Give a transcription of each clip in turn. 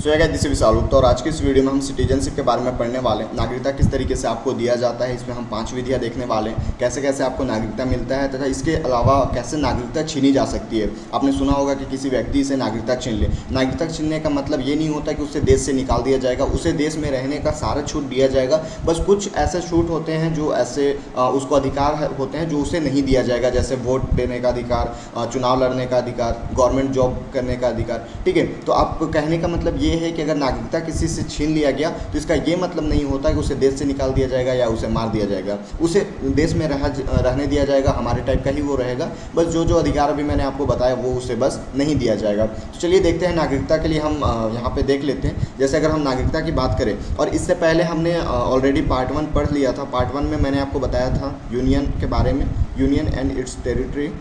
सो है दिस विशाल गुप्ता और आज की इस वीडियो में हम सिटीजनशिप के बारे में पढ़ने वाले हैं। नागरिकता किस तरीके से आपको दिया जाता है, इसमें हम 5 विधियां देखने वाले हैं। कैसे कैसे आपको नागरिकता मिलता है तथा इसके अलावा कैसे नागरिकता छीनी जा सकती है। आपने सुना होगा कि किसी व्यक्ति से नागरिकता छीन ले। नागरिकता छीनने का मतलब ये नहीं होता कि उसे देश से निकाल दिया जाएगा, उसे देश में रहने का सारा छूट दिया जाएगा। बस कुछ ऐसे छूट होते हैं जो ऐसे उसको अधिकार होते हैं जो उसे नहीं दिया जाएगा, जैसे वोट देने का अधिकार, चुनाव लड़ने का अधिकार, गवर्नमेंट जॉब करने का अधिकार। ठीक है, तो आप कहने का मतलब ये है कि अगर नागरिकता किसी से छीन लिया गया तो इसका ये मतलब नहीं होता कि उसे देश से निकाल दिया जाएगा या उसे मार दिया जाएगा। उसे देश में रहने दिया जाएगा, हमारे टाइप का ही वो रहेगा। बस जो अधिकार अभी मैंने आपको बताया वो उसे बस नहीं दिया जाएगा। तो चलिए देखते हैं नागरिकता के लिए हम यहाँ पे देख लेते हैं। जैसे अगर हम नागरिकता की बात करें, और इससे पहले हमने ऑलरेडी पार्ट 1 पढ़ लिया था। पार्ट 1 में मैंने आपको बताया था यूनियन के बारे में, union and it's territory,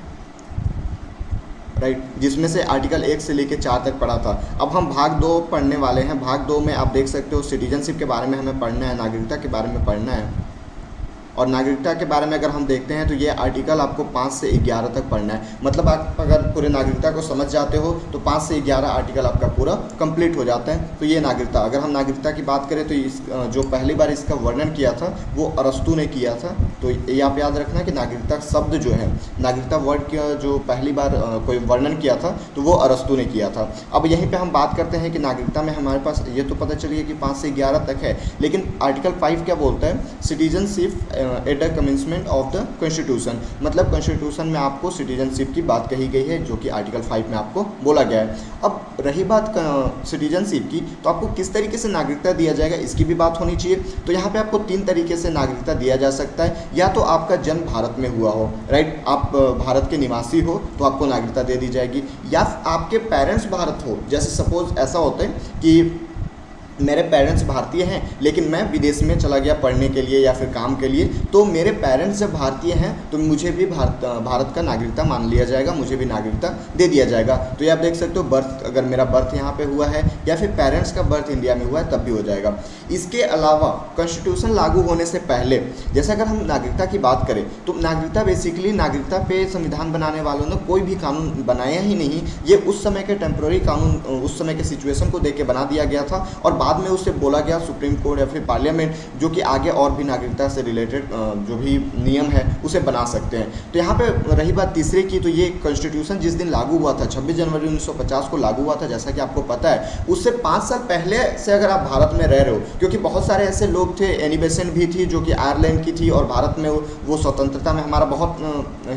right, जिसमें से आर्टिकल 1 से लेकर 4 तक पढ़ा था। अब हम भाग 2 पढ़ने वाले हैं। भाग 2 में आप देख सकते हो सिटीजनशिप के बारे में हमें पढ़ना है, नागरिकता के बारे में पढ़ना है। और नागरिकता के बारे में अगर हम देखते हैं तो ये आर्टिकल आपको 5 से 11 तक पढ़ना है। मतलब आप अगर पूरे नागरिकता को समझ जाते हो तो 5 से 11 आर्टिकल आपका पूरा कंप्लीट हो जाता है। तो ये नागरिकता, अगर हम नागरिकता की बात करें तो जो पहली बार इसका वर्णन किया था वो अरस्तू ने किया था। तो ये आप याद रखना कि नागरिकता शब्द जो है, नागरिकता वर्ड का जो पहली बार कोई वर्णन किया था तो वो अरस्तू ने किया था। अब यहीं पर हम बात करते हैं कि नागरिकता में हमारे पास ये तो पता चलिए कि 5 से 11 तक है, लेकिन आर्टिकल 5 क्या बोलता है? Citizenship at the commencement of the constitution. मतलब कॉन्स्टिट्यूशन में आपको सिटीजनशिप की बात कही गई है, जो कि आर्टिकल 5 में आपको बोला गया है। अब रही बात सिटीजनशिप की, तो आपको किस तरीके से नागरिकता दिया जाएगा इसकी भी बात होनी चाहिए। तो यहाँ पे आपको 3 तरीके से नागरिकता दिया जा सकता है। या तो आपका जन्म भारत में हुआ हो, राइट, आप भारत के निवासी हो तो आपको नागरिकता दे दी जाएगी। या आपके पेरेंट्स भारत हो, जैसे सपोज ऐसा होता है कि मेरे पेरेंट्स भारतीय हैं लेकिन मैं विदेश में चला गया पढ़ने के लिए या फिर काम के लिए, तो मेरे पेरेंट्स जब भारतीय हैं तो मुझे भी भारत का नागरिकता मान लिया जाएगा, मुझे भी नागरिकता दे दिया जाएगा। तो ये आप देख सकते हो, बर्थ अगर मेरा बर्थ यहाँ पे हुआ है या फिर पेरेंट्स का बर्थ इंडिया में हुआ है तब भी हो जाएगा। इसके अलावा कॉन्स्टिट्यूशन लागू होने से पहले, जैसे अगर हम नागरिकता की बात करें तो नागरिकता बेसिकली, नागरिकता पे संविधान बनाने वालों ने कोई भी कानून बनाया ही नहीं। ये उस समय के टेम्प्रोरी कानून, उस समय के सिचुएशन को देख के बना दिया गया था और बाद में उससे बोला गया सुप्रीम कोर्ट या फिर पार्लियामेंट, जो कि आगे और भी नागरिकता से रिलेटेड जो भी नियम है उसे बना सकते हैं। तो यहाँ पे रही बात तीसरे की, तो ये कॉन्स्टिट्यूशन जिस दिन लागू हुआ था 26 जनवरी 1950 को लागू हुआ था, जैसा कि आपको पता है। उससे 5 साल पहले से अगर आप भारत में रह रहे हो, क्योंकि बहुत सारे ऐसे लोग थे, एनी बेसेंट भी थी जो कि आयरलैंड की थी और भारत में वो स्वतंत्रता में हमारा बहुत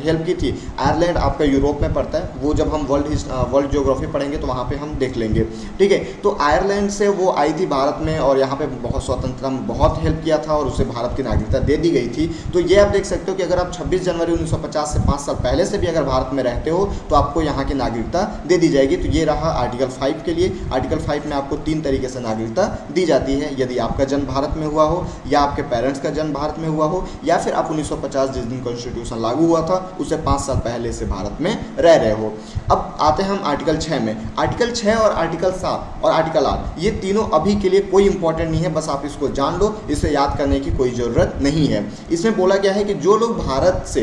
हेल्प की थी। आयरलैंड आपका यूरोप में पड़ता है, वो जब हम वर्ल्ड ज्योग्राफी पढ़ेंगे तो वहाँ पर हम देख लेंगे। ठीक है, तो आयरलैंड से वो आई थी भारत में और यहाँ पे बहुत स्वतंत्रता में बहुत हेल्प किया था और उसे भारत की नागरिकता दे दी गई थी। तो ये आप देख सकते हो कि अगर आप 26 जनवरी 1950 से 5 साल पहले से भी अगर भारत में रहते हो तो आपको यहाँ की नागरिकता दे दी जाएगी। तो ये रहा आर्टिकल 5 के लिए। आर्टिकल 5 में आपको 3 तरीके से नागरिकता दी जाती है, यदि आपका जन्म भारत में हुआ हो, या आपके पेरेंट्स का जन्म भारत में हुआ हो, या फिर आप 1950 जिस दिन कॉन्स्टिट्यूशन लागू हुआ था उससे 5 साल पहले से भारत में रह रहे हो। अब आते हैं हम आर्टिकल 6 में। आर्टिकल 6 और आर्टिकल 7 और आर्टिकल 8, ये तीनों अभी के लिए कोई इंपॉर्टेंट नहीं है, बस आप इसको जान लो, इसे याद करने की कोई ज़रूरत नहीं है। इसमें बोला गया है कि जो लोग भारत से,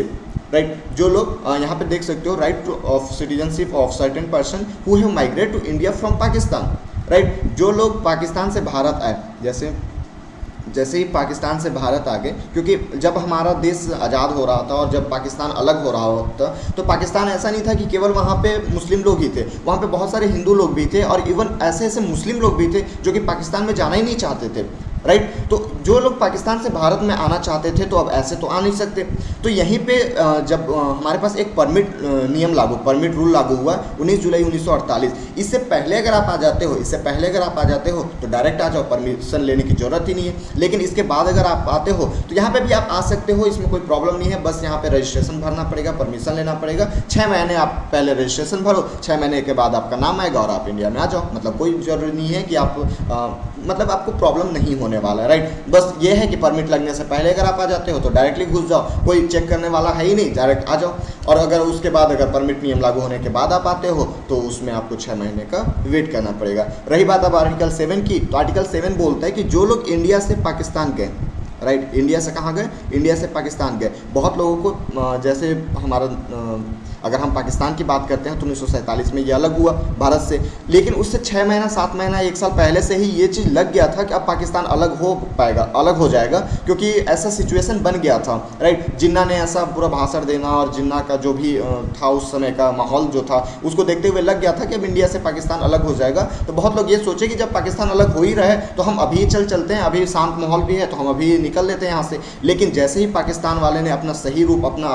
राइट, जो लोग यहाँ पे देख सकते हो, right of citizenship of certain person who have migrate to India from Pakistan, right, जो लोग पाकिस्तान से भारत आए, जैसे ही पाकिस्तान से भारत आ गए, क्योंकि जब हमारा देश आज़ाद हो रहा था और जब पाकिस्तान अलग हो रहा होता तो पाकिस्तान ऐसा नहीं था कि केवल वहाँ पे मुस्लिम लोग ही थे, वहाँ पे बहुत सारे हिंदू लोग भी थे और इवन ऐसे मुस्लिम लोग भी थे जो कि पाकिस्तान में जाना ही नहीं चाहते थे, राइट। तो जो लोग पाकिस्तान से भारत में आना चाहते थे तो अब ऐसे तो आ नहीं सकते। तो यहीं पे जब हमारे पास एक परमिट रूल लागू हुआ 19 जुलाई 1948। इससे पहले अगर आप आ जाते हो तो डायरेक्ट आ जाओ, परमिशन लेने की ज़रूरत ही नहीं है। लेकिन इसके बाद अगर आप आते हो तो यहाँ पे भी आप आ सकते हो, इसमें कोई प्रॉब्लम नहीं है। बस यहाँ पे रजिस्ट्रेशन भरना पड़ेगा, परमिशन लेना पड़ेगा। 6 महीने आप पहले रजिस्ट्रेशन भरो, 6 महीने के बाद आपका नाम आएगा और आप इंडिया में आ जाओ। मतलब कोई ज़रूरी नहीं है कि आप मतलब आपको प्रॉब्लम नहीं होने वाला है, राइट। बस ये है कि परमिट लगने से पहले अगर आप आ जाते हो तो डायरेक्टली घुस जाओ, कोई चेक करने वाला है ही नहीं, डायरेक्ट आ जाओ। और अगर उसके बाद अगर परमिट नियम लागू होने के बाद आप आते हो तो उसमें आपको 6 महीने का वेट करना पड़ेगा। रही बात अब आर्टिकल 7 की, तो आर्टिकल 7 बोलता है कि जो लोग इंडिया से पाकिस्तान गए, राइट, इंडिया से कहाँ गए? इंडिया से पाकिस्तान गए। बहुत लोगों को जैसे हमारा अगर हम पाकिस्तान की बात करते हैं तो 1947 में ये अलग हुआ भारत से, लेकिन उससे 6 महीना 7 महीना 1 साल पहले से ही ये चीज़ लग गया था कि अब पाकिस्तान अलग हो पाएगा, अलग हो जाएगा, क्योंकि ऐसा सिचुएशन बन गया था, राइट। जिन्ना ने ऐसा पूरा भाषण देना और जिन्ना का जो भी था उस समय का माहौल जो था उसको देखते हुए लग गया था कि अब इंडिया से पाकिस्तान अलग हो जाएगा। तो बहुत लोग ये सोचे कि जब पाकिस्तान अलग हो ही रहे तो हम अभी चलते हैं, अभी शांत माहौल भी है तो हम अभी निकल लेते हैं यहाँ से। लेकिन जैसे ही पाकिस्तान वाले ने अपना सही रूप, अपना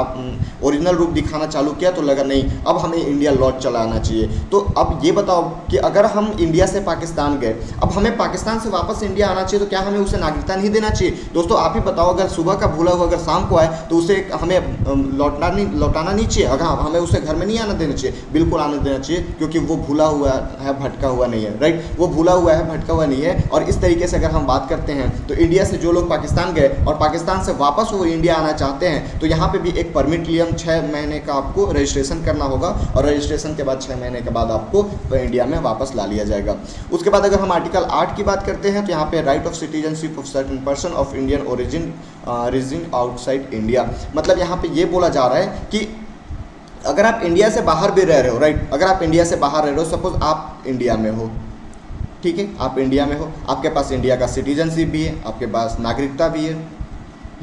ओरिजिनल रूप दिखाना चालू किया तो लगा नहीं, अब हमें इंडिया लौट चला आना चाहिए। तो अब ये बताओ कि अगर हम इंडिया से पाकिस्तान गए, अब हमें पाकिस्तान से वापस इंडिया आना चाहिए, तो क्या हमें उसे नागरिकता नहीं देना चाहिए? दोस्तों आप ही बताओ, अगर सुबह का भूला हुआ अगर शाम को आए तो उसे हमें लौटाना नहीं चाहिए, अगर हमें उसे घर में नहीं आना देना चाहिए, बिल्कुल आने देना चाहिए, क्योंकि वो भूला हुआ है, भटका हुआ नहीं है, राइट। वो भूला हुआ है, भटका हुआ नहीं है। और इस तरीके से अगर हम बात करते हैं तो इंडिया से जो लोग पाकिस्तान गए और पाकिस्तान से वापस वो इंडिया आना चाहते हैं तो यहाँ पे भी एक परमिट लियम 6 महीने का आपको रजिस्ट्रेशन करना होगा, और रजिस्ट्रेशन के बाद 6 महीने के बाद आपको इंडिया में वापस ला लिया जाएगा। उसके बाद अगर हम आर्टिकल 8 की बात करते हैं तो यहाँ पे right of citizenship of certain person of Indian origin resident outside India, मतलब यहाँ पे ये बोला जा रहा है कि अगर आप इंडिया से बाहर भी रह रहे हो, राइट, अगर आप इंडिया से बाहर रह रहे हो, सपोज आप इंडिया में हो, ठीक है, आप इंडिया में हो, आपके पास इंडिया का सिटीजनशिप भी है, आपके पास नागरिकता भी है,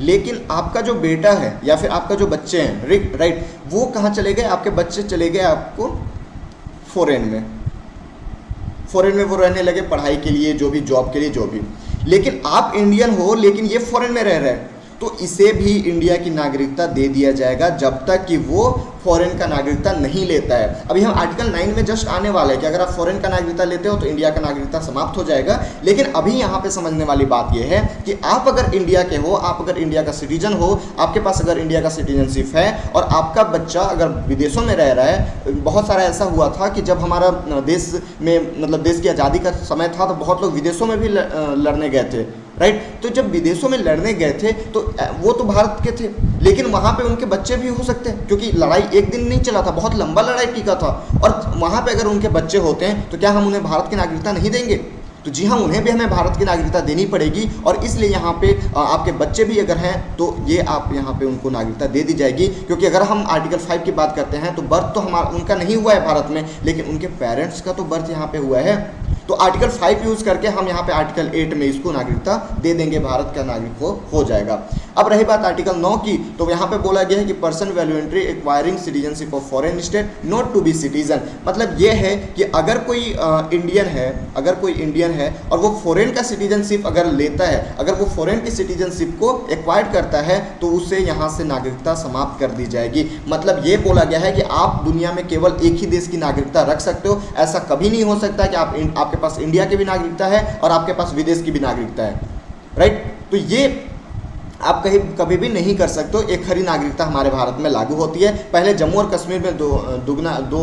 लेकिन आपका जो बेटा है या फिर आपका जो बच्चे हैं, राइट, वो कहाँ चले गए? आपके बच्चे चले गए आपको फॉरेन में वो रहने लगे पढ़ाई के लिए, जो भी जॉब के लिए, जो भी। लेकिन आप इंडियन हो लेकिन ये फॉरेन में रह रहे हैं, तो इसे भी इंडिया की नागरिकता दे दिया जाएगा जब तक कि वो फॉरेन का नागरिकता नहीं लेता है। अभी हम आर्टिकल 9 में जस्ट आने वाले हैं कि अगर आप फॉरेन का नागरिकता लेते हो तो इंडिया का नागरिकता समाप्त हो जाएगा। लेकिन अभी यहाँ पे समझने वाली बात यह है कि आप अगर इंडिया के हो, आप अगर इंडिया का सिटीजन हो, आपके पास अगर इंडिया का सिटीजनशिप है और आपका बच्चा अगर विदेशों में रह रहा है, बहुत सारा ऐसा हुआ था कि जब हमारा देश में मतलब देश की आज़ादी का समय था तो बहुत लोग विदेशों में भी लड़ने गए थे, राइट। तो जब विदेशों में लड़ने गए थे तो वो तो भारत के थे, लेकिन वहाँ पे उनके बच्चे भी हो सकते हैं, क्योंकि लड़ाई एक दिन नहीं चला था, बहुत लंबा लड़ाई टिका था। और वहाँ पे अगर उनके बच्चे होते हैं तो क्या हम उन्हें भारत की नागरिकता नहीं देंगे? तो जी हाँ, उन्हें भी हमें भारत की नागरिकता देनी पड़ेगी। और इसलिए यहाँ पे आपके बच्चे भी अगर हैं तो ये आप यहाँ पे उनको नागरिकता दे दी जाएगी, क्योंकि अगर हम आर्टिकल 5 की बात करते हैं तो बर्थ तो हमारा उनका नहीं हुआ है भारत में, लेकिन उनके पेरेंट्स का तो बर्थ यहाँ पे हुआ है। तो आर्टिकल 5 यूज़ करके हम यहाँ पे आर्टिकल 8 में इसको नागरिकता दे देंगे, भारत का नागरिक हो जाएगा। अब रही बात आर्टिकल 9 की, तो यहाँ पे बोला गया है कि person voluntarily acquiring citizenship of foreign state not to be citizen, मतलब ये है कि अगर कोई इंडियन है और वो फॉरेन का सिटीजनशिप अगर लेता है, अगर वो फॉरेन की सिटीजनशिप को एक्वायर्ड करता है तो उसे यहाँ से नागरिकता समाप्त कर दी जाएगी। मतलब ये बोला गया है कि आप दुनिया में केवल एक ही देश की नागरिकता रख सकते हो, ऐसा कभी नहीं हो सकता कि आपके पास इंडिया की भी नागरिकता है और आपके पास विदेश की भी नागरिकता है, राइट। तो ये आप कभी भी नहीं कर सकते हो। एक खरी नागरिकता हमारे भारत में लागू होती है। पहले जम्मू और कश्मीर में दो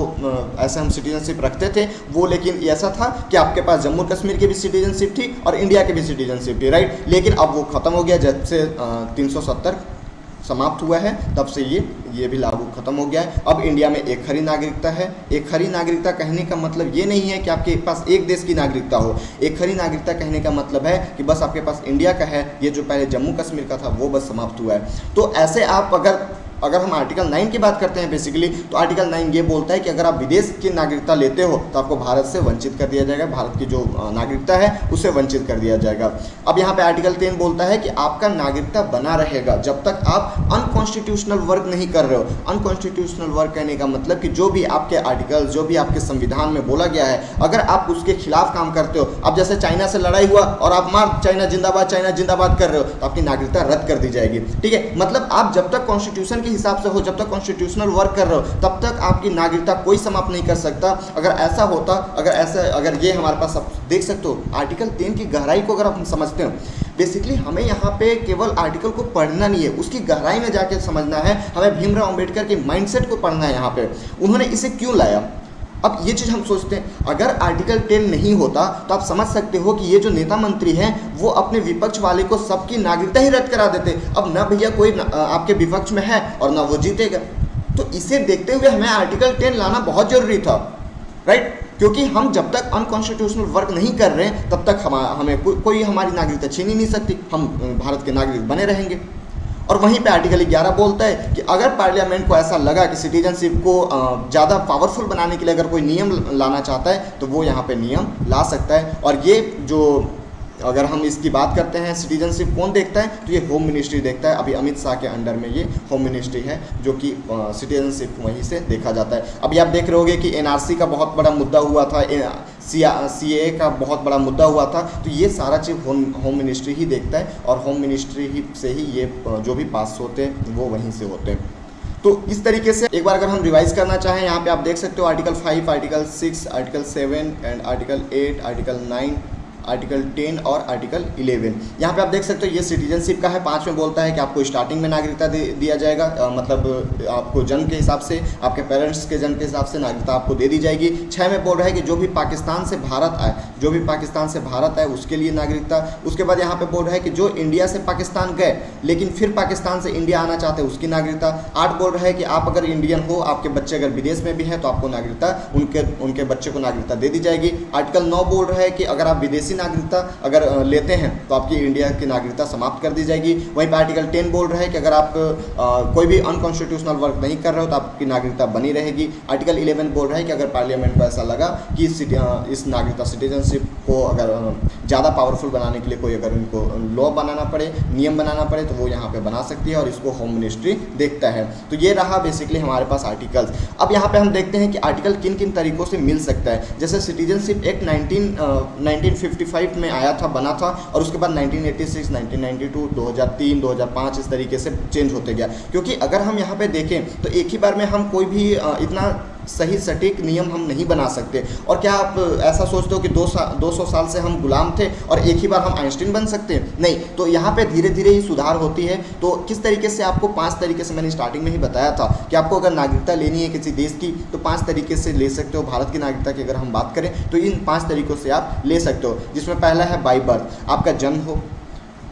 ऐसे हम सिटीजनशिप रखते थे, वो लेकिन ऐसा था कि आपके पास जम्मू और कश्मीर की भी सिटीजनशिप थी और इंडिया की भी सिटीजनशिप थी, राइट। लेकिन अब वो ख़त्म हो गया जब से 370 समाप्त हुआ है, तब से ये भी लागू खत्म हो गया है। अब इंडिया में एक खरी नागरिकता है। एक खरी नागरिकता कहने का मतलब ये नहीं है कि आपके पास एक देश की नागरिकता हो। एक खरी नागरिकता कहने का मतलब है कि बस आपके पास इंडिया का है, ये जो पहले जम्मू कश्मीर का था वो बस समाप्त हुआ है। तो ऐसे आप अगर हम आर्टिकल 9 की बात करते हैं बेसिकली, तो आर्टिकल 9 ये बोलता है कि अगर आप विदेश की नागरिकता लेते हो तो आपको भारत से वंचित कर दिया जाएगा, भारत की जो नागरिकता है उसे वंचित कर दिया जाएगा। अब यहाँ पे आर्टिकल 10 बोलता है कि आपका नागरिकता बना रहेगा जब तक आप अनकॉन्स्टिट्यूशनल वर्क नहीं कर रहे हो। अनकॉन्स्टिट्यूशनल वर्क कहने का मतलब कि जो भी आपके आर्टिकल, जो भी आपके संविधान में बोला गया है, अगर आप उसके खिलाफ काम करते हो, अब जैसे चाइना से लड़ाई हुआ और आप चाइना जिंदाबाद कर रहे हो, तो आपकी नागरिकता रद्द कर दी जाएगी, ठीक है। मतलब आप जब तक कॉन्स्टिट्यूशन हिसाब से हो, जब तक कॉन्स्टिट्यूशनल वर्क कर रहे हो, तब तक आपकी नागरिकता कोई समाप्त नहीं कर सकता। अगर ऐसा होता, अगर ये हमारे पास आप देख सकते हो आर्टिकल 10 की गहराई को अगर आप समझते हो, बेसिकली हमें यहाँ पे केवल आर्टिकल को पढ़ना नहीं है, उसकी गहराई में जाके समझना है। हमें भीमराव अंबेडकर के माइंडसेट को पढ़ना है। यहाँ पे उन्होंने इसे क्यों लाया। अब ये चीज़ हम सोचते हैं, अगर आर्टिकल 10 नहीं होता तो आप समझ सकते हो कि ये जो नेता मंत्री हैं वो अपने विपक्ष वाले को सबकी नागरिकता ही रद्द करा देते। अब ना भैया कोई आपके विपक्ष में है और ना वो जीतेगा। तो इसे देखते हुए हमें आर्टिकल 10 लाना बहुत जरूरी था, राइट। क्योंकि हम जब तक अनकॉन्स्टिट्यूशनल वर्क नहीं कर रहे तब तक हमें कोई हमारी नागरिकता छीन ही नहीं सकती, हम भारत के नागरिक बने रहेंगे। और वहीं पे आर्टिकल 11 बोलता है कि अगर पार्लियामेंट को ऐसा लगा कि सिटीजनशिप को ज़्यादा पावरफुल बनाने के लिए अगर कोई नियम लाना चाहता है तो वो यहाँ पे नियम ला सकता है। और ये जो अगर हम इसकी बात करते हैं सिटीजनशिप कौन देखता है तो ये होम मिनिस्ट्री देखता है। अभी अमित शाह के अंडर में ये होम मिनिस्ट्री है जो कि सिटीजनशिप वहीं से देखा जाता है। अभी आप देख रहे होंगे कि एनआरसी का बहुत बड़ा मुद्दा हुआ था, सीएए का बहुत बड़ा मुद्दा हुआ था, तो ये सारा चीज़ होम मिनिस्ट्री ही देखता है और होम मिनिस्ट्री ही से ही ये जो भी पास होते हैं वो वहीं से होते हैं। तो इस तरीके से एक बार अगर हम रिवाइज करना चाहें, यहाँ पे आप देख सकते हो article 5, article 6, article 7 and article 8, article 9, article 10 और आर्टिकल 11। यहाँ पे आप देख सकते हो ये सिटीजनशिप का है। 5 में बोलता है कि आपको स्टार्टिंग में नागरिकता दिया जाएगा, मतलब आपको जन्म के हिसाब से, आपके पेरेंट्स के जन्म के हिसाब से नागरिकता आपको दे दी जाएगी। 6 में बोल रहा है कि जो भी पाकिस्तान से भारत आए, जो भी पाकिस्तान से भारत आए उसके लिए नागरिकता। उसके बाद यहाँ पे बोल रहा है कि जो इंडिया से पाकिस्तान गए लेकिन फिर पाकिस्तान से इंडिया आना चाहते हैं उसकी नागरिकता। 8 बोल रहा है कि आप अगर इंडियन हो, आपके बच्चे अगर विदेश में भी हैं तो आपको नागरिकता उनके बच्चे को नागरिकता दे दी जाएगी। आर्टिकल 9 बोल रहा है कि अगर आप विदेशी नागरिकता अगर लेते हैं तो आपकी इंडिया की नागरिकता समाप्त कर दी जाएगी। वहीं पर आर्टिकल 10 बोल रहा है कि अगर आप कोई भी अनकॉन्स्टिट्यूशनल वर्क नहीं कर रहे हो तो आपकी नागरिकता बनी रहेगी। आर्टिकल 11 बोल रहा है कि अगर पार्लियामेंट को ऐसा लगा कि इस नागरिकता सिटीजनशिप को अगर ज़्यादा पावरफुल बनाने के लिए कोई अगर उनको लॉ बनाना पड़े, नियम बनाना पड़े तो वो यहाँ पे बना सकती है और इसको होम मिनिस्ट्री देखता है। तो ये रहा बेसिकली हमारे पास आर्टिकल्स। अब यहाँ पे हम देखते हैं कि आर्टिकल किन किन तरीकों से मिल सकता है। जैसे सिटीजनशिप एक्ट 1955 में आया था, बना था, और उसके बाद 1986, 1992, 2003, 2005 इस तरीके से चेंज होते गया। क्योंकि अगर हम यहाँ पे देखें तो एक ही बार में हम कोई भी इतना सही सटीक नियम हम नहीं बना सकते। और क्या आप ऐसा सोचते हो कि 200 साल से हम गुलाम थे और एक ही बार हम आइंस्टीन बन सकते हैं? नहीं। तो यहाँ पे धीरे धीरे ही सुधार होती है। तो किस तरीके से आपको 5 तरीके से मैंने स्टार्टिंग में ही बताया था कि आपको अगर नागरिकता लेनी है किसी देश की तो 5 तरीके से ले सकते हो। भारत की नागरिकता की अगर हम बात करें तो इन 5 तरीकों से आप ले सकते हो, जिसमें पहला है बाई बर्थ, आपका जन्म हो।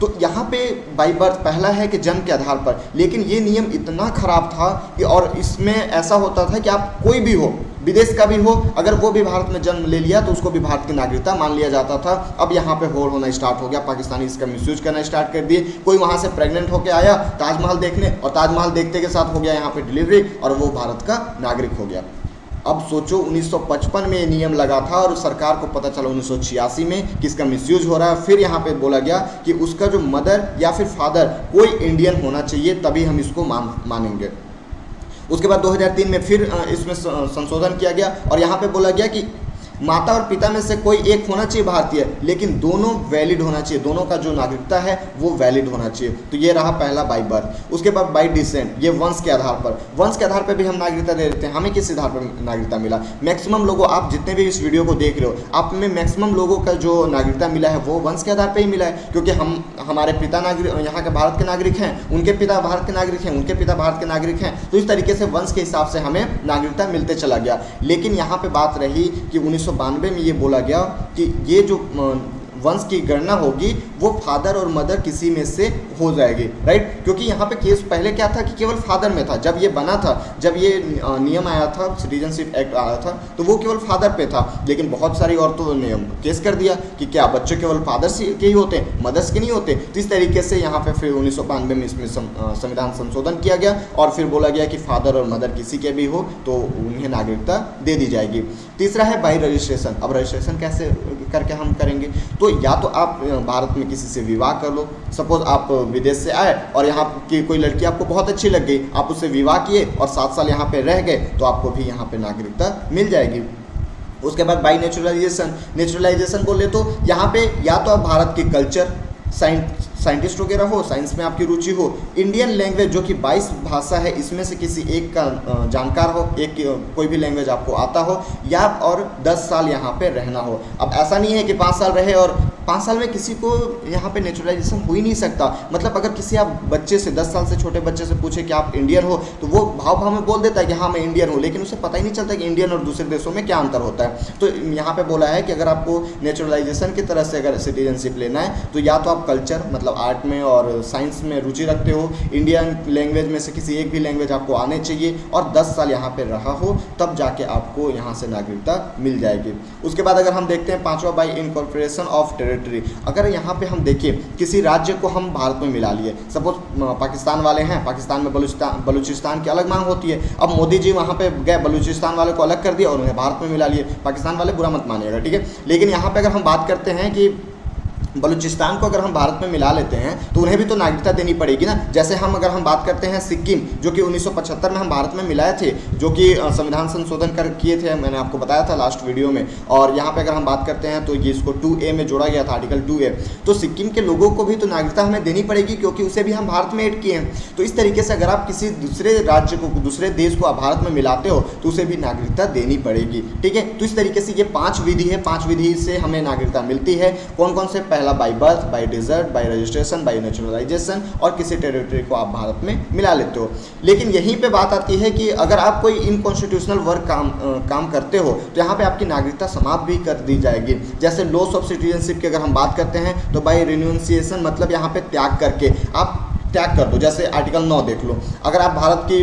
तो यहाँ पे बाई बर्थ पहला है कि जन्म के आधार पर, लेकिन ये नियम इतना ख़राब था कि और इसमें ऐसा होता था कि आप कोई भी हो, विदेश का भी हो, अगर वो भी भारत में जन्म ले लिया तो उसको भी भारत की नागरिकता मान लिया जाता था। अब यहाँ पे होड़ होना स्टार्ट हो गया, पाकिस्तानी इसका मिसयूज करना स्टार्ट कर दिए। कोई वहाँ से प्रेग्नेंट होकर आया ताजमहल देखने और ताजमहल देखते के साथ हो गया यहाँ पे डिलीवरी और वो भारत का नागरिक हो गया। अब सोचो 1955 में ये नियम लगा था और सरकार को पता चला 1986 में कि इसका मिसयूज हो रहा है। फिर यहाँ पे बोला गया कि उसका जो मदर या फिर फादर कोई इंडियन होना चाहिए तभी हम इसको मानेंगे। उसके बाद 2003 में फिर इसमें संशोधन किया गया और यहाँ पे बोला गया कि माता और पिता में से कोई एक होना चाहिए भारतीय, लेकिन दोनों वैलिड होना चाहिए, दोनों का जो नागरिकता है वो वैलिड होना चाहिए। तो ये रहा पहला बाई बर्थ। उसके बाद बाई डिसेंट, ये वंश के आधार पर, वंश के आधार पर भी हम नागरिकता दे देते हैं। हमें किस आधार पर नागरिकता मिला? मैक्सिमम लोगों, आप जितने भी इस वीडियो को देख रहे हो, आप में मैक्सिमम लोगों का जो नागरिकता मिला है वो वंश के आधार पर ही मिला है। क्योंकि हमारे पिता नागरिक यहाँ के भारत के नागरिक हैं, उनके पिता भारत के नागरिक हैं, उनके पिता भारत के नागरिक हैं। तो इस तरीके से वंश के हिसाब से हमें नागरिकता मिलते चला गया। लेकिन यहाँ पर बात रही कि 1992 में ये बोला गया कि ये जो वंश की गणना होगी वो फादर और मदर किसी में से हो जाएगी, राइट। क्योंकि यहाँ पे केस पहले क्या था कि केवल फादर में था। जब ये बना था, जब ये नियम आया था, सिटीजनशिप एक्ट आया था, तो वो केवल फादर पे था। लेकिन बहुत सारी औरतों ने केस कर दिया कि क्या बच्चे केवल फादर्स के ही होते हैं, मदर्स के नहीं होते। तो इस तरीके से यहाँ पे फिर 1992 में इसमें संविधान संशोधन किया गया और फिर बोला गया कि फादर और मदर किसी के भी हो तो उन्हें नागरिकता दे दी जाएगी। तीसरा है बाई रजिस्ट्रेशन। अब रजिस्ट्रेशन कैसे करके हम करेंगे? तो या तो आप भारत में किसी से विवाह कर लो। सपोज आप विदेश से आए और यहाँ की कोई लड़की आपको बहुत अच्छी लग गई, आप उससे विवाह किए और 7 साल यहाँ पे रह गए तो आपको भी यहाँ पे नागरिकता मिल जाएगी। उसके बाद बाई नेचुरलाइजेशन, नेचुरलाइजेशन बोले तो यहाँ पे या तो आप भारत के कल्चर, साइंटिस्ट वगैरह हो, साइंस में आपकी रुचि हो, इंडियन लैंग्वेज जो कि 22 भाषा है इसमें से किसी एक का जानकार हो, एक कोई भी लैंग्वेज आपको आता हो, या और 10 साल यहाँ पे रहना हो। अब ऐसा नहीं है कि 5 साल रहे और 5 साल में किसी को यहाँ पे नेचुरलाइजेशन हो ही नहीं सकता। मतलब अगर किसी आप बच्चे से, 10 साल से छोटे बच्चे से पूछे कि आप इंडियन हो तो वो भाव में बोल देता है कि हाँ मैं इंडियन हूँ, लेकिन उसे पता ही नहीं चलता कि इंडियन और दूसरे देशों में क्या अंतर होता है। तो यहाँ पे बोला है कि अगर आपको नेचुरलाइजेशन की तरह से अगर सिटीजनशिप लेना है तो या तो आप कल्चर मतलब मतलब आर्ट में और साइंस में रुचि रखते हो, इंडियन लैंग्वेज में से किसी एक भी लैंग्वेज आपको आने चाहिए और 10 साल यहाँ पे रहा हो, तब जाके आपको यहाँ से नागरिकता मिल जाएगी। उसके बाद अगर हम देखते हैं पांचवा, बाई इनकॉर्पोरेशन ऑफ टेरिटरी। अगर यहाँ पे हम देखिए किसी राज्य को हम भारत में मिला लिए, सपोज पाकिस्तान वाले हैं, पाकिस्तान में बलूचिस्तान की अलग मांग होती है, अब मोदी जी वहाँ पे गए, बलूचिस्तान वाले को अलग कर दिया और उन्हें भारत में मिला लिए। पाकिस्तान वाले बुरा मत मानिएगा, ठीक है। लेकिन यहाँ पे अगर हम बात करते हैं कि बलूचिस्तान को अगर हम भारत में मिला लेते हैं तो उन्हें भी तो नागरिकता देनी पड़ेगी ना। जैसे हम अगर हम बात करते हैं सिक्किम, जो कि 1975 में हम भारत में मिलाए थे, जो कि संविधान संशोधन कर किए थे, मैंने आपको बताया था लास्ट वीडियो में। और यहाँ पे अगर हम बात करते हैं तो ये इसको 2A में जोड़ा गया था, आर्टिकल 2A। तो सिक्किम के लोगों को भी तो नागरिकता हमें देनी पड़ेगी, क्योंकि उसे भी हम भारत में ऐड किए हैं। तो इस तरीके से अगर आप किसी दूसरे राज्य को, दूसरे देश को आप भारत में मिलाते हो तो उसे भी नागरिकता देनी पड़ेगी, ठीक है। तो इस तरीके से ये 5 विधि है, 5 विधि से हमें नागरिकता मिलती है। कौन कौन से? पहला by birth, by descent, by registration, by naturalisation, और किसी टेरिटरी को आप भारत में मिला लेते हो। लेकिन यहीं पे बात आती है कि अगर आप कोई इनकॉन्स्टिट्यूशनल वर्क काम करते हो तो यहाँ पे आपकी नागरिकता समाप्त भी कर दी जाएगी। जैसे लॉस ऑफ सिटीजनशिप की अगर हम बात करते हैं तो बाई रिन्यूंसिएशन, मतलब यहाँ पे त्याग करके आप त्याग कर दो। जैसे आर्टिकल 9 देख लो, अगर आप भारत की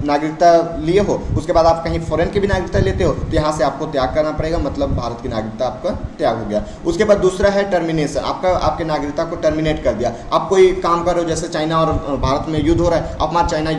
नागरिकता लिए हो, उसके बाद आप कहीं फॉरेन की भी नागरिकता लेते हो तो यहाँ से आपको त्याग करना पड़ेगा, मतलब भारत की नागरिकता आपका त्याग हो गया। उसके बाद दूसरा है टर्मिनेशन, आपके नागरिकता को टर्मिनेट कर दिया। आप कोई काम कर रहे हो, जैसे चाइना और भारत में युद्ध हो रहा है, आप वहाँ चाइना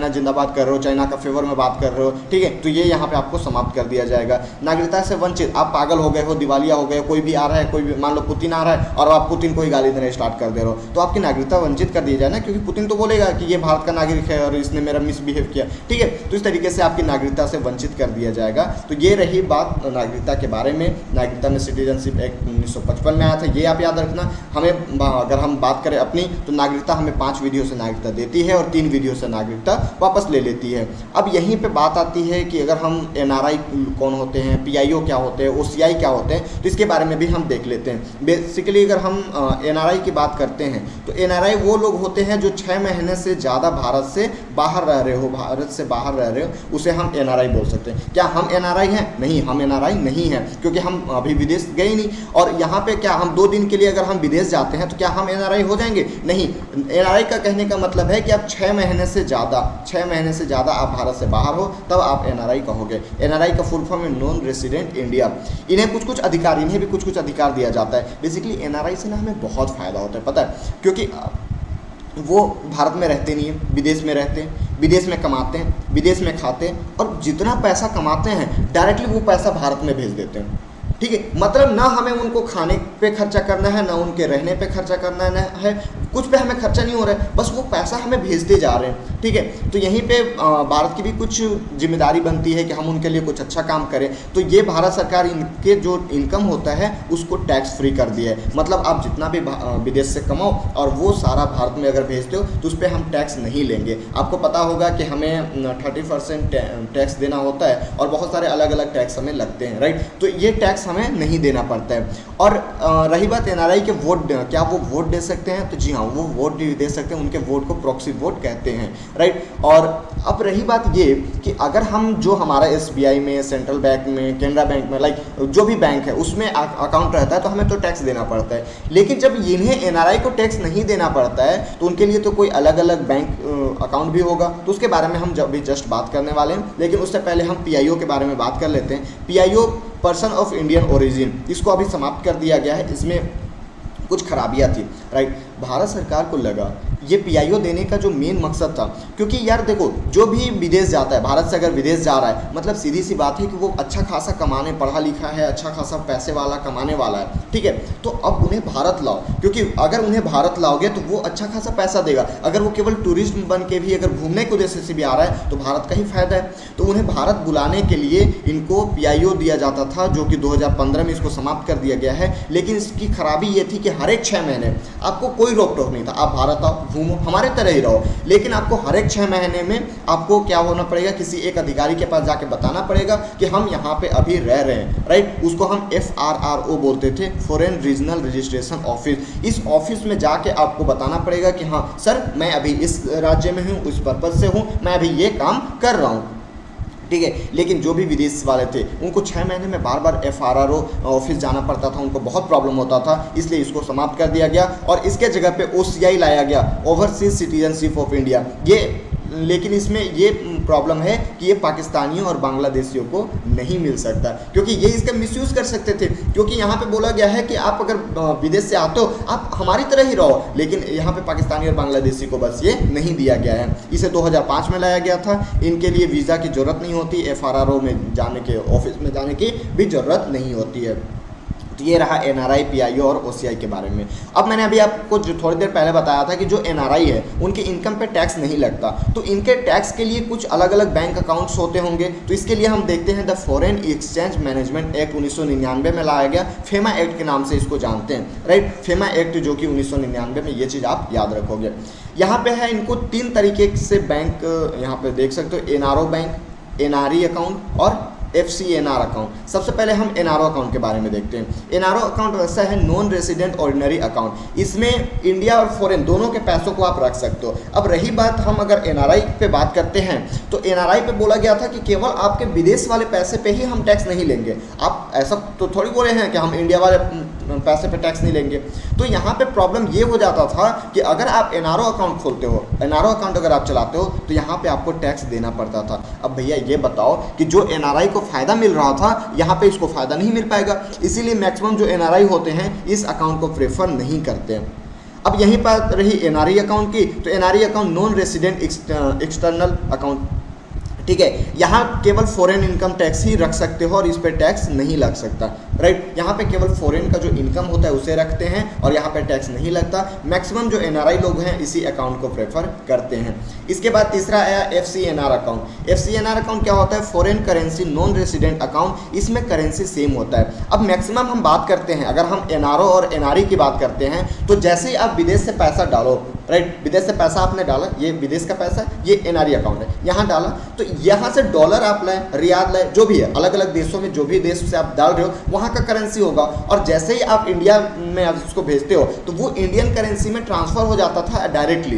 जिंदाबाद कर रहे हो, चाइना का फेवर में बात कर रहे हो, ठीक है, तो ये यहाँ पे आपको समाप्त कर दिया जाएगा। नागरिकता से वंचित, आप पागल हो गए हो, दिवालिया हो गए, कोई भी आ रहा है, कोई भी मान लो पुतिन आ रहा है और आप पुतिन को ही गाली देना स्टार्ट कर दे रहे हो, तो आपकी नागरिकता वंचित कर दिया जाए ना, क्योंकि पुतिन तो बोलेगा कि ये भारत का नागरिक है और इसने मेरा मिसबिहेव किया, ठीक है। तो इस तरीके से आपकी नागरिकता से वंचित कर दिया जाएगा। तो ये रही बात नागरिकता के बारे में। नागरिकता में सिटीजनशिप एक्ट 1955 में आया था, ये आप याद रखना। हमें अगर हम बात करें अपनी, तो नागरिकता हमें 5 विधियों से नागरिकता देती है और 3 विधियों से नागरिकता वापस ले लेती है। अब यहीं पर बात आती है कि अगर हम NRI कौन होते हैं, PIO क्या होते हैं, OCI क्या होते हैं, तो इसके बारे में भी हम देख लेते हैं। बेसिकली अगर हम NRI की बात करते हैं तो NRI वो लोग होते हैं जो 6 महीने से ज़्यादा भारत से बाहर रह रहे हो, उसे हम NRI बोल सकते हैं। क्या हम NRI हैं? नहीं, हम NRI नहीं हैं, क्योंकि हम अभी विदेश गए नहीं। और यहाँ पे क्या हम 2 दिन के लिए अगर हम विदेश जाते हैं तो क्या हम NRI हो जाएंगे? नहीं। NRI का कहने का मतलब है कि आप 6 महीने से ज़्यादा आप भारत से बाहर हो, तब आप NRI कहोगे। NRI का फुल फॉर्म है नॉन रेसिडेंट इंडिया। इन्हें कुछ कुछ अधिकार दिया जाता है। बेसिकली NRI से ना हमें बहुत फ़ायदा होता है, पता है, क्योंकि वो भारत में रहते नहीं हैं, विदेश में रहते हैं, विदेश में कमाते हैं, विदेश में खाते हैं, और जितना पैसा कमाते हैं डायरेक्टली वो पैसा भारत में भेज देते हैं, ठीक है। मतलब ना हमें उनको खाने पे खर्चा करना है, ना उनके रहने पे खर्चा करना है, कुछ पे हमें खर्चा नहीं हो रहा है, बस वो पैसा हमें भेजते जा रहे हैं, ठीक है। तो यहीं पे भारत की भी कुछ जिम्मेदारी बनती है कि हम उनके लिए कुछ अच्छा काम करें। तो ये भारत सरकार इनके जो इनकम होता है उसको टैक्स फ्री कर दिया है। मतलब आप जितना भी विदेश से कमाओ और वो सारा भारत में अगर भेजते हो तो उस पर हम टैक्स नहीं लेंगे। आपको पता होगा कि हमें 30% टैक्स देना होता है और बहुत सारे अलग अलग टैक्स हमें लगते हैं, राइट। तो ये टैक्स हमें नहीं देना पड़ता है। और रही बात NRI के वोट, क्या वो वोट दे सकते हैं? तो जी हाँ, वो वोट दे सकते हैं। उनके वोट को प्रॉक्सी वोट कहते हैं, राइट। और अब रही बात ये कि अगर हम जो हमारा SBI में, सेंट्रल बैंक में, कैनरा बैंक में, लाइक जो भी बैंक है उसमें अकाउंट रहता है तो हमें तो टैक्स देना पड़ता है। लेकिन जब इन्हें NRI को टैक्स नहीं देना पड़ता है तो उनके लिए तो कोई अलग अलग बैंक अकाउंट भी होगा, तो उसके बारे में हम जब भी जस्ट बात करने वाले हैं। लेकिन उससे पहले हम PIO के बारे में बात कर लेते हैं। PIO person of Indian origin, इसको अभी समाप्त कर दिया गया है। इसमें कुछ खराबियाँ थी, राइट। भारत सरकार को लगा ये PIO देने का जो मेन मकसद था, क्योंकि यार देखो, जो भी विदेश जाता है, भारत से अगर विदेश जा रहा है, मतलब सीधी सी बात है कि वो अच्छा खासा कमाने, पढ़ा लिखा है, अच्छा खासा पैसे वाला कमाने वाला है, ठीक है। तो अब उन्हें भारत लाओ, क्योंकि अगर उन्हें भारत लाओगे तो वो अच्छा खासा पैसा देगा। अगर वो केवल टूरिस्ट बन के भी अगर घूमने के उद्देश्य से भी आ रहा है तो भारत का ही फायदा है। तो उन्हें भारत बुलाने के लिए इनको PIO दिया जाता था, जो कि 2015 में इसको समाप्त कर दिया गया है। लेकिन इसकी खराबी ये थी कि हर एक 6 महीने आपको कोई रोक टोक नहीं था, आप भारत आओ, घूमो, हमारे तरह ही रहो। लेकिन आपको हर एक 6 महीने में आपको क्या होना पड़ेगा, किसी एक अधिकारी के पास जाके बताना पड़ेगा कि हम यहाँ पे अभी रह रहे हैं, राइट। उसको हम FRRO बोलते थे, फॉरेन रीजनल रजिस्ट्रेशन ऑफिस। इस ऑफिस में जाके आपको बताना पड़ेगा कि हाँ सर, मैं अभी इस राज्य में हूँ, उस पर्पज से हूँ, मैं अभी ये काम कर रहा हूँ। ठीक है। लेकिन जो भी विदेश वाले थे उनको 6 महीने में बार बार FRRO ऑफिस जाना पड़ता था, उनको बहुत प्रॉब्लम होता था, इसलिए इसको समाप्त कर दिया गया और इसके जगह पे OCI लाया गया, ओवरसीज सिटीजनशिप ऑफ इंडिया। ये लेकिन इसमें ये प्रॉब्लम है कि ये पाकिस्तानियों और बांग्लादेशियों को नहीं मिल सकता, क्योंकि ये इसका मिसयूज़ कर सकते थे। क्योंकि यहाँ पे बोला गया है कि आप अगर विदेश से आते हो आप हमारी तरह ही रहो, लेकिन यहाँ पे पाकिस्तानी और बांग्लादेशी को बस ये नहीं दिया गया है। इसे 2005 में लाया गया था। इनके लिए वीज़ा की ज़रूरत नहीं होती, FRRO में जाने के, ऑफिस में जाने की भी ज़रूरत नहीं होती है। तो ये रहा NRI, PIO और OCI के बारे में। अब मैंने अभी आपको जो थोड़ी देर पहले बताया था कि जो NRI है उनके इनकम पे टैक्स नहीं लगता, तो इनके टैक्स के लिए कुछ अलग अलग बैंक अकाउंट्स होते होंगे। तो इसके लिए हम देखते हैं the foreign exchange management act 1999 में लाया गया, फेमा एक्ट के नाम से इसको जानते हैं, राइट। फेमा एक्ट जो कि 1999 में, ये चीज़ आप याद रखोगे। यहाँ पे है इनको 3 तरीके से बैंक यहाँ पे देख सकते हो, NRO बैंक, NRE अकाउंट और FCNR अकाउंट। सबसे पहले हम NRO अकाउंट के बारे में देखते हैं। NRO अकाउंट वैसा है नॉन रेजिडेंट ऑर्डिनरी अकाउंट, इसमें इंडिया और फॉरेन दोनों के पैसों को आप रख सकते हो। अब रही बात हम अगर NRI पे बात करते हैं, तो NRI पे बोला गया था कि केवल आपके विदेश वाले पैसे पे ही हम टैक्स नहीं लेंगे। आप ऐसा तो थोड़ी बोले हैं कि हम इंडिया वाले पैसे पे टैक्स नहीं लेंगे। तो यहाँ पे प्रॉब्लम ये हो जाता था कि अगर आप NRO अकाउंट खोलते हो, NRO अकाउंट अगर आप चलाते हो, तो यहाँ पे आपको टैक्स देना पड़ता था। अब भैया ये बताओ कि जो NRI को फ़ायदा मिल रहा था, यहाँ पे इसको फ़ायदा नहीं मिल पाएगा, इसीलिए मैक्सिमम जो NRI होते हैं इस अकाउंट को प्रेफर नहीं करते हैं। अब यहीं पर रही NRE अकाउंट की, तो NRE account non resident external account, ठीक है। यहाँ केवल फॉरेन इनकम टैक्स ही रख सकते हो और इस पर टैक्स नहीं लग सकता, राइट। यहाँ पे केवल फॉरेन का जो इनकम होता है उसे रखते हैं और यहाँ पे टैक्स नहीं लगता। मैक्सिमम जो NRI लोग हैं इसी अकाउंट को प्रेफर करते हैं। इसके बाद तीसरा आया FCNR अकाउंट। FCNR अकाउंट क्या होता है? Foreign currency non resident account. इसमें करेंसी सेम होता है। अब मैक्सिमम हम बात करते हैं, अगर हम NRO और NRE की बात करते हैं, तो जैसे ही आप विदेश से पैसा डालो, राइट, विदेश से पैसा आपने डाला, ये विदेश का पैसा है, ये NRE अकाउंट है, यहाँ डाला, तो यहाँ से डॉलर आप लाए, रियाल लाए, जो भी है, अलग अलग देशों में जो भी देश से आप डाल रहे हो वहाँ का करेंसी होगा, और जैसे ही आप इंडिया में आप उसको भेजते हो तो वो इंडियन करेंसी में ट्रांसफ़र हो जाता था डायरेक्टली,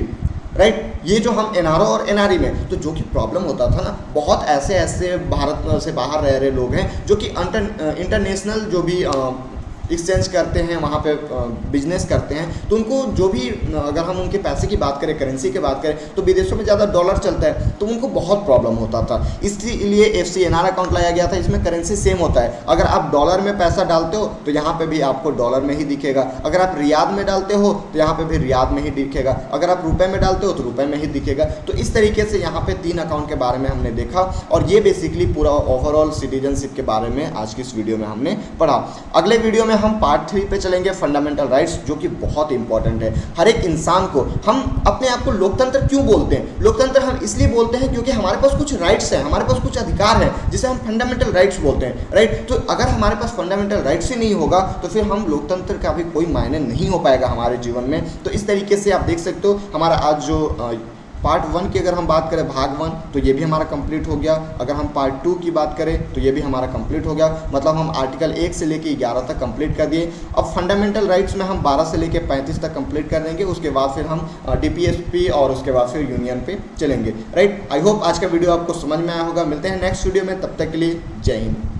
राइट। ये जो हम NRO और NRE में, तो जो कि प्रॉब्लम होता था ना, बहुत ऐसे भारत से बाहर रह रहे लोग हैं जो कि इंटरनेशनल जो भी एक्सचेंज करते हैं, वहाँ पे बिजनेस करते हैं, तो उनको जो भी, अगर हम उनके पैसे की बात करें, करेंसी की बात करें, तो विदेशों में ज़्यादा डॉलर चलता है, तो उनको बहुत प्रॉब्लम होता था। इसलिए FCNR अकाउंट लाया गया था। इसमें करेंसी सेम होता है। अगर आप डॉलर में पैसा डालते हो तो यहाँ पे भी आपको डॉलर में ही दिखेगा, अगर आप रियाद में डालते हो तो यहाँ पे भी रियाद में ही दिखेगा, अगर आप रुपये में डालते हो तो रुपये में ही दिखेगा। तो इस तरीके से यहाँ पे 3 अकाउंट के बारे में हमने देखा, और ये बेसिकली पूरा ओवरऑल सिटीजनशिप के बारे में आज की इस वीडियो में हमने पढ़ा। अगले वीडियो में हम पार्ट 3 पे चलेंगे, फंडामेंटल राइट्स, जो कि बहुत इंपॉर्टेंट है। हर एक इंसान को, हम अपने आप को लोकतंत्र क्यों बोलते हैं? लोकतंत्र हम इसलिए बोलते हैं क्योंकि हमारे पास कुछ राइट्स हैं, हमारे पास कुछ अधिकार हैं, जिसे हम फंडामेंटल राइट्स बोलते हैं, राइट। तो अगर हमारे पास फंडामेंटल राइट्स ही नहीं होगा तो फिर हम लोकतंत्र का भी कोई मायने नहीं हो पाएगा हमारे जीवन में। तो इस तरीके से आप देख सकते हो हमारा आज जो पार्ट 1 की अगर हम बात करें, भाग 1, तो ये भी हमारा कंप्लीट हो गया। अगर हम पार्ट 2 की बात करें तो ये भी हमारा कंप्लीट हो गया। मतलब हम आर्टिकल 1 से लेके 11 तक कंप्लीट कर दिए। अब फंडामेंटल राइट्स में हम 12 से लेके 35 तक कंप्लीट कर देंगे। उसके बाद फिर हम DPSP और उसके बाद फिर यूनियन पे चलेंगे, राइट। आई होप आज का वीडियो आपको समझ में आया होगा। मिलते हैं नेक्स्ट वीडियो में, तब तक के लिए जय हिंद।